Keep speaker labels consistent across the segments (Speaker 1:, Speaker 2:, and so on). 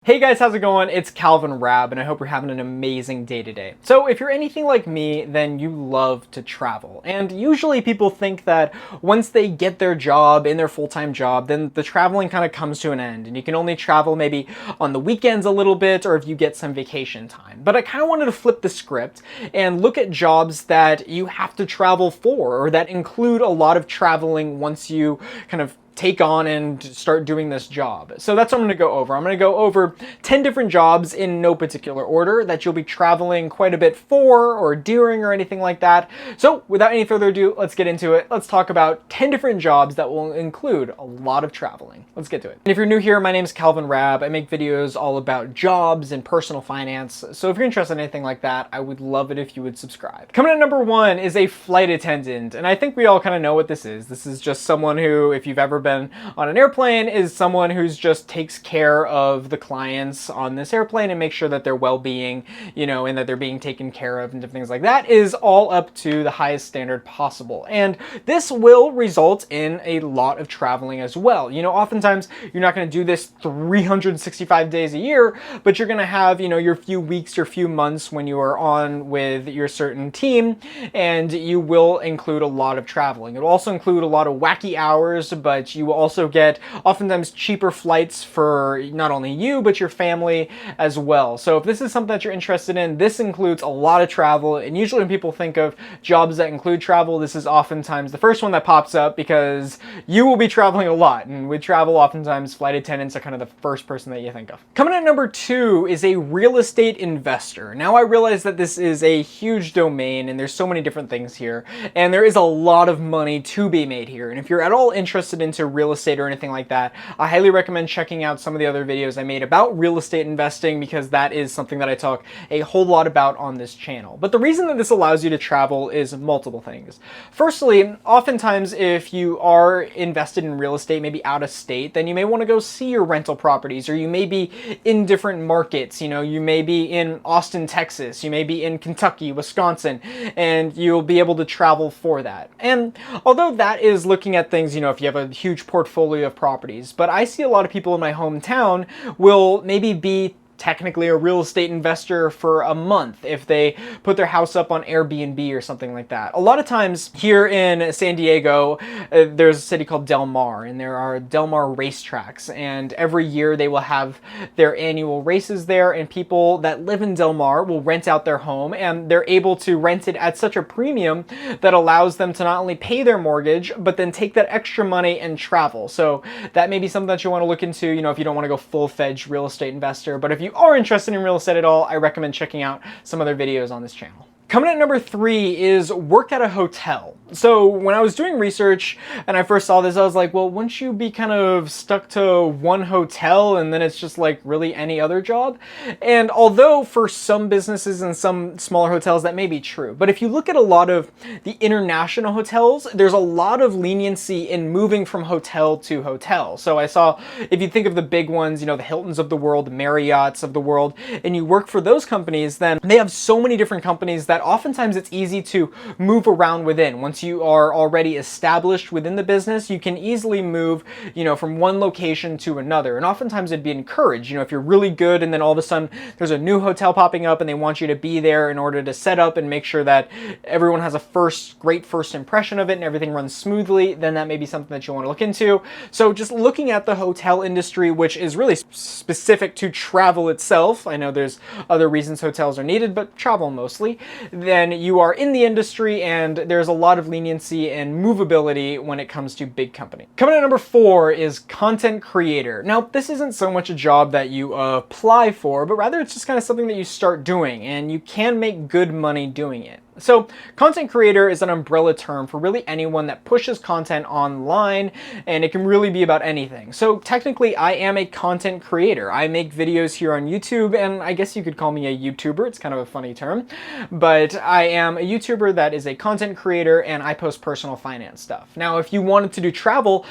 Speaker 1: Hey guys, how's it going? It's Calvin Rab, and I hope you're having an amazing day today. So if you're anything like me, then you love to travel. And usually people think that once they get their job, in their full-time job, then the traveling kind of comes to an end, and you can only travel maybe on the weekends a little bit, or if you get some vacation time. But I kind of wanted to flip the script and look at jobs that you have to travel for, or that include a lot of traveling once you kind of take on and start doing this job. So that's what I'm going to go over. I'm going to go over 10 different jobs in no particular order that you'll be traveling quite a bit for or during or anything like that. So without any further ado, let's get into it. Let's talk about 10 different jobs that will include a lot of traveling. Let's get to it. And if you're new here, my name is Calvin Rab. I make videos all about jobs and personal finance. So if you're interested in anything like that, I would love it if you would subscribe. Coming at number 1 is a flight attendant. And I think we all kind of know what this is. This is just someone who, if you've ever been on an airplane, is someone who's just takes care of the clients on this airplane and makes sure that their well-being, and that they're being taken care of and different things like that is all up to the highest standard possible. And this will result in a lot of traveling as well. Oftentimes you're not going to do this 365 days a year, but you're going to have, your few weeks, your few months when you are on with your certain team, and you will include a lot of traveling. It will also include a lot of wacky hours, but you will also get oftentimes cheaper flights for not only you, but your family as well. So if this is something that you're interested in, this includes a lot of travel. And usually when people think of jobs that include travel, this is oftentimes the first one that pops up because you will be traveling a lot. And with travel, oftentimes flight attendants are kind of the first person that you think of. Coming at number 2 is a real estate investor. Now I realize that this is a huge domain and there's so many different things here, and there is a lot of money to be made here. And if you're at all interested into real estate or anything like that, I highly recommend checking out some of the other videos I made about real estate investing, because that is something that I talk a whole lot about on this channel. But the reason that this allows you to travel is multiple things. Firstly, oftentimes if you are invested in real estate, maybe out of state, then you may want to go see your rental properties, or you may be in different markets. You may be in Austin, Texas, you may be in Kentucky, Wisconsin, and you'll be able to travel for that. And although that is looking at things, if you have a huge portfolio of properties, but I see a lot of people in my hometown will maybe be technically a real estate investor for a month if they put their house up on Airbnb or something like that. A lot of times here in San Diego, there's a city called Del Mar, and there are Del Mar racetracks, and every year they will have their annual races there, and people that live in Del Mar will rent out their home, and they're able to rent it at such a premium that allows them to not only pay their mortgage, but then take that extra money and travel. So that may be something that you want to look into, if you don't want to go full-fledged real estate investor. But if you are interested in real estate at all, I recommend checking out some other videos on this channel. Coming at number 3 is work at a hotel. So when I was doing research and I first saw this, I was like, well, wouldn't you be kind of stuck to one hotel and then it's just like really any other job? And although for some businesses and some smaller hotels that may be true, but if you look at a lot of the international hotels, there's a lot of leniency in moving from hotel to hotel. So I saw, if you think of the big ones, the Hiltons of the world, the Marriotts of the world, and you work for those companies, then they have so many different companies that oftentimes it's easy to move around within. Once you are already established within the business, you can easily move, from one location to another. And oftentimes it'd be encouraged, if you're really good and then all of a sudden there's a new hotel popping up and they want you to be there in order to set up and make sure that everyone has a great first impression of it and everything runs smoothly, then that may be something that you want to look into. So just looking at the hotel industry, which is really specific to travel itself. I know there's other reasons hotels are needed, but travel mostly. Then you are in the industry and there's a lot of leniency and movability when it comes to big company. Coming at number 4 is content creator. Now, this isn't so much a job that you apply for, but rather it's just kind of something that you start doing, and you can make good money doing it. So content creator is an umbrella term for really anyone that pushes content online, and it can really be about anything. So technically I am a content creator. I make videos here on YouTube, and I guess you could call me a YouTuber. It's kind of a funny term, but I am a YouTuber that is a content creator, and I post personal finance stuff. Now, if you wanted to do travel,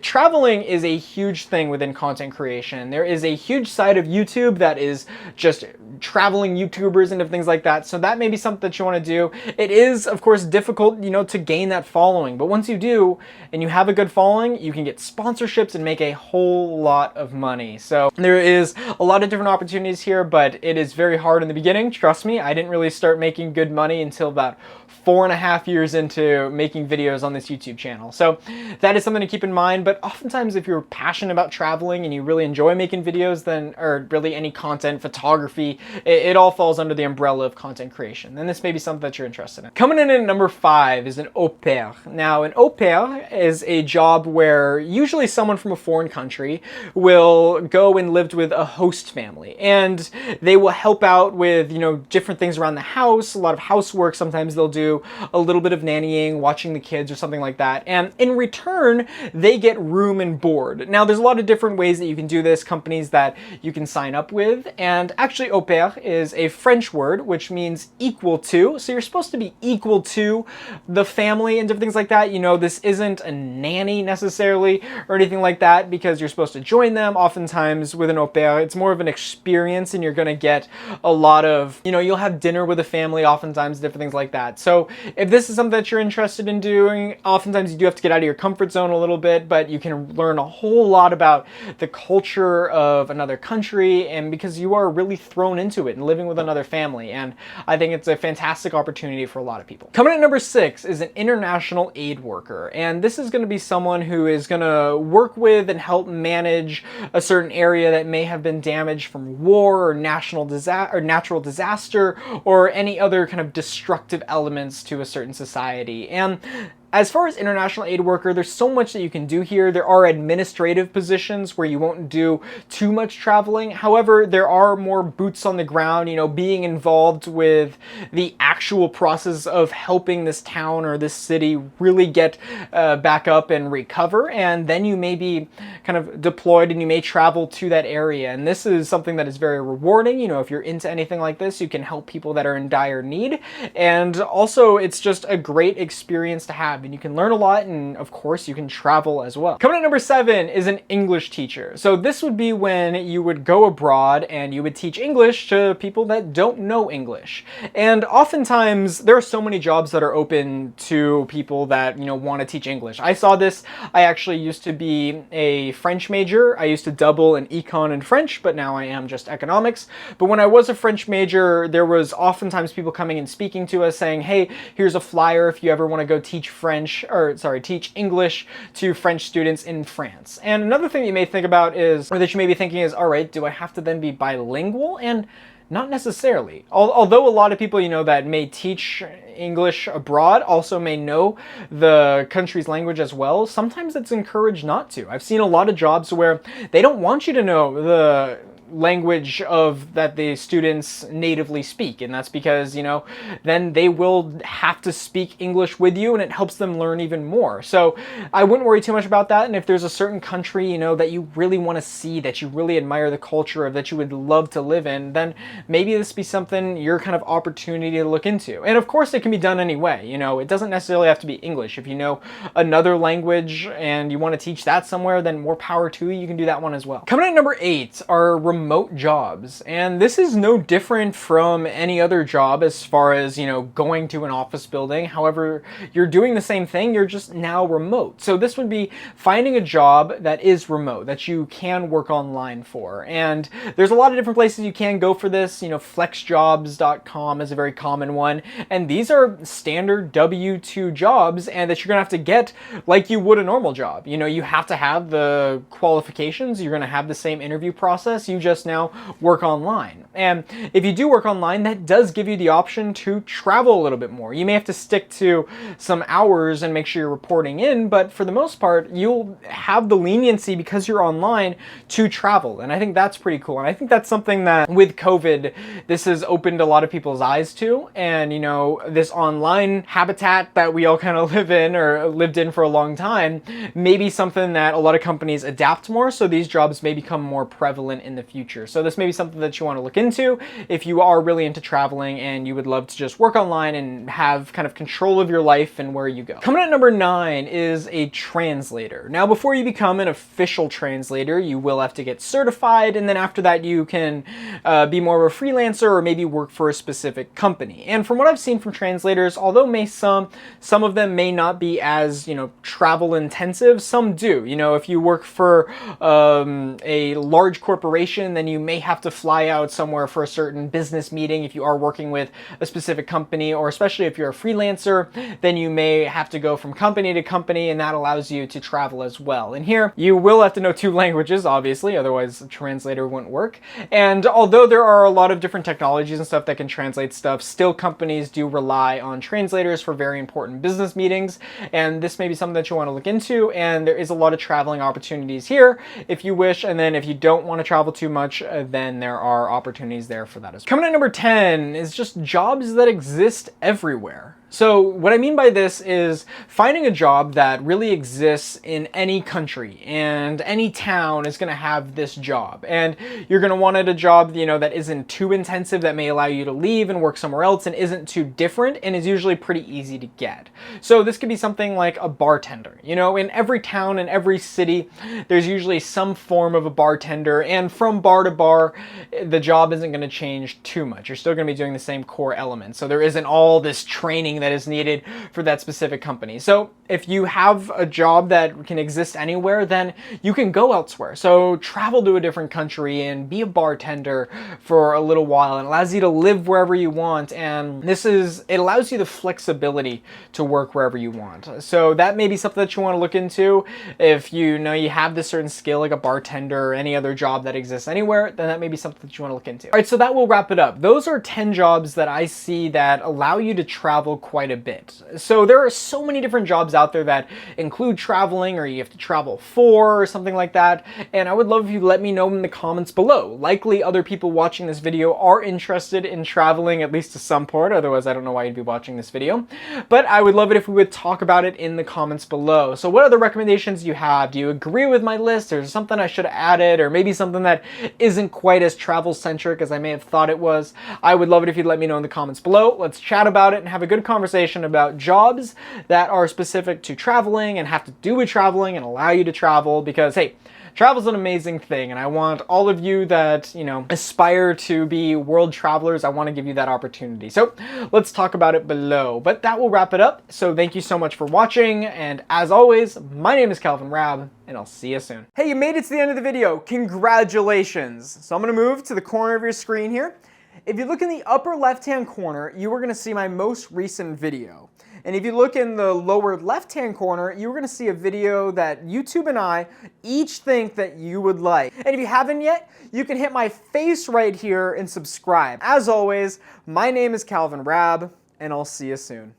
Speaker 1: traveling is a huge thing within content creation. There is a huge side of YouTube that is just traveling YouTubers and things like that. So that may be something that you want to do. It is, of course, difficult, to gain that following. But once you do, and you have a good following, you can get sponsorships and make a whole lot of money. So there is a lot of different opportunities here, but it is very hard in the beginning. Trust me, I didn't really start making good money until about 4.5 years into making videos on this YouTube channel. So that is something to keep in mind. But oftentimes, if you're passionate about traveling and you really enjoy making videos, then, or really any content, photography, it all falls under the umbrella of content creation. And this may be something that you're interested in. Coming in at number 5 is an au pair. Now, an au pair is a job where usually someone from a foreign country will go and live with a host family, and they will help out with, different things around the house, a lot of housework. Sometimes they'll do a little bit of nannying, watching the kids or something like that. And in return, they get room and board. Now, there's a lot of different ways that you can do this, companies that you can sign up with. And actually, au pair is a French word, which means equal to. So you're supposed to be equal to the family and different things like that. This isn't a nanny necessarily or anything like that, because you're supposed to join them. Oftentimes with an au pair, it's more of an experience, and you're going to get a lot of, you'll have dinner with a family, oftentimes different things like that. So if this is something that you're interested in doing, oftentimes you do have to get out of your comfort zone a little bit, but you can learn a whole lot about the culture of another country, and because you are really thrown into it and living with another family. And I think it's a fantastic opportunity for a lot of people. Coming at number 6 is an international aid worker. And this is going to be someone who is going to work with and help manage a certain area that may have been damaged from war or natural disaster or any other kind of destructive elements to a certain society. And as far as international aid worker, there's so much that you can do here. There are administrative positions where you won't do too much traveling. However, there are more boots on the ground, being involved with the actual process of helping this town or this city really get back up and recover. And then you may be kind of deployed and you may travel to that area. And this is something that is very rewarding. If you're into anything like this, you can help people that are in dire need. And also, it's just a great experience to have. And you can learn a lot, and of course you can travel as well. Coming at number 7 is an English teacher. So this would be when you would go abroad and you would teach English to people that don't know English. And oftentimes there are so many jobs that are open to people that want to teach English. I saw this. I actually used to be a French major. I used to double in econ and French, but now I am just economics. But when I was a French major, there was oftentimes people coming and speaking to us saying, hey, here's a flyer if you ever want to go teach teach English to French students in France. And another thing you may think about is, or that you may be thinking is, all right, do I have to then be bilingual? And not necessarily. Although a lot of people, that may teach English abroad also may know the country's language as well, sometimes it's encouraged not to. I've seen a lot of jobs where they don't want you to know the language of that the students natively speak, and that's because then they will have to speak English with you, and it helps them learn even more. So I wouldn't worry too much about that. And if there's a certain country that you really want to see, that you really admire the culture of, that you would love to live in, then maybe this be something, your kind of opportunity to look into. And of course it can be done anyway. It doesn't necessarily have to be English. If you know another language and you want to teach that somewhere, then more power to you. You can do that one as well. Coming at number 8 are remote jobs. And this is no different from any other job as far as, going to an office building. However, you're doing the same thing, you're just now remote. So this would be finding a job that is remote, that you can work online for. And there's a lot of different places you can go for this. Flexjobs.com is a very common one. And these are standard W-2 jobs, and that you're gonna have to get like you would a normal job. You have to have the qualifications, you're gonna have the same interview process, you just now work online. And if you do work online, that does give you the option to travel a little bit more. You may have to stick to some hours and make sure you're reporting in, but for the most part, you'll have the leniency because you're online to travel. And I think that's pretty cool. And I think that's something that with COVID, this has opened a lot of people's eyes to. And this online habitat that we all kind of live in or lived in for a long time, may be something that a lot of companies adapt more. So these jobs may become more prevalent in the future. So this may be something that you want to look into if you are really into traveling and you would love to just work online and have kind of control of your life and where you go. Coming at number 9 is a translator. Now, before you become an official translator, you will have to get certified, and then after that you can be more of a freelancer or maybe work for a specific company. And from what I've seen from translators, although some of them may not be as, travel intensive, some do. If you work for a large corporation, then you may have to fly out somewhere for a certain business meeting if you are working with a specific company, or especially if you're a freelancer, then you may have to go from company to company, and that allows you to travel as well. And here, you will have to know 2 languages, obviously, otherwise a translator wouldn't work. And although there are a lot of different technologies and stuff that can translate stuff, still companies do rely on translators for very important business meetings, and this may be something that you want to look into, and there is a lot of traveling opportunities here if you wish, and then if you don't want to travel too much, then there are opportunities there for that as well. Coming at number 10 is just jobs that exist everywhere. So what I mean by this is finding a job that really exists in any country, and any town is going to have this job, and you're going to want a job, that isn't too intensive, that may allow you to leave and work somewhere else, and isn't too different, and is usually pretty easy to get. So this could be something like a bartender. In every town and every city, there's usually some form of a bartender, and from bar to bar, the job isn't going to change too much. You're still going to be doing the same core elements. So there isn't all this training that is needed for that specific company. So if you have a job that can exist anywhere, then you can go elsewhere. So travel to a different country and be a bartender for a little while, and it allows you to live wherever you want. And it allows you the flexibility to work wherever you want. So that may be something that you want to look into. If you have this certain skill like a bartender or any other job that exists anywhere, then that may be something that you want to look into. All right, so that will wrap it up. Those are 10 jobs that I see that allow you to travel quite a bit. So there are so many different jobs out there that include traveling, or you have to travel for, or something like that. And I would love if you let me know in the comments below. Likely other people watching this video are interested in traveling, at least to some part. Otherwise, I don't know why you'd be watching this video. But I would love it if we would talk about it in the comments below. So what other recommendations do you have? Do you agree with my list? Or is there something I should have added? Or maybe something that isn't quite as travel-centric as I may have thought it was? I would love it if you'd let me know in the comments below. Let's chat about it and have a good conversation about jobs that are specific to traveling and have to do with traveling and allow you to travel, because hey, travel's an amazing thing, and I want all of you that, aspire to be world travelers, I want to give you that opportunity. So let's talk about it below. But that will wrap it up. So thank you so much for watching, and as always, my name is Calvin Rabb, and I'll see you soon. Hey, you made it to the end of the video. Congratulations. So I'm going to move to the corner of your screen here. If you look in the upper left-hand corner, you are going to see my most recent video. And if you look in the lower left-hand corner, you're going to see a video that YouTube and I each think that you would like. And if you haven't yet, you can hit my face right here and subscribe. As always, my name is Calvin Rabb, and I'll see you soon.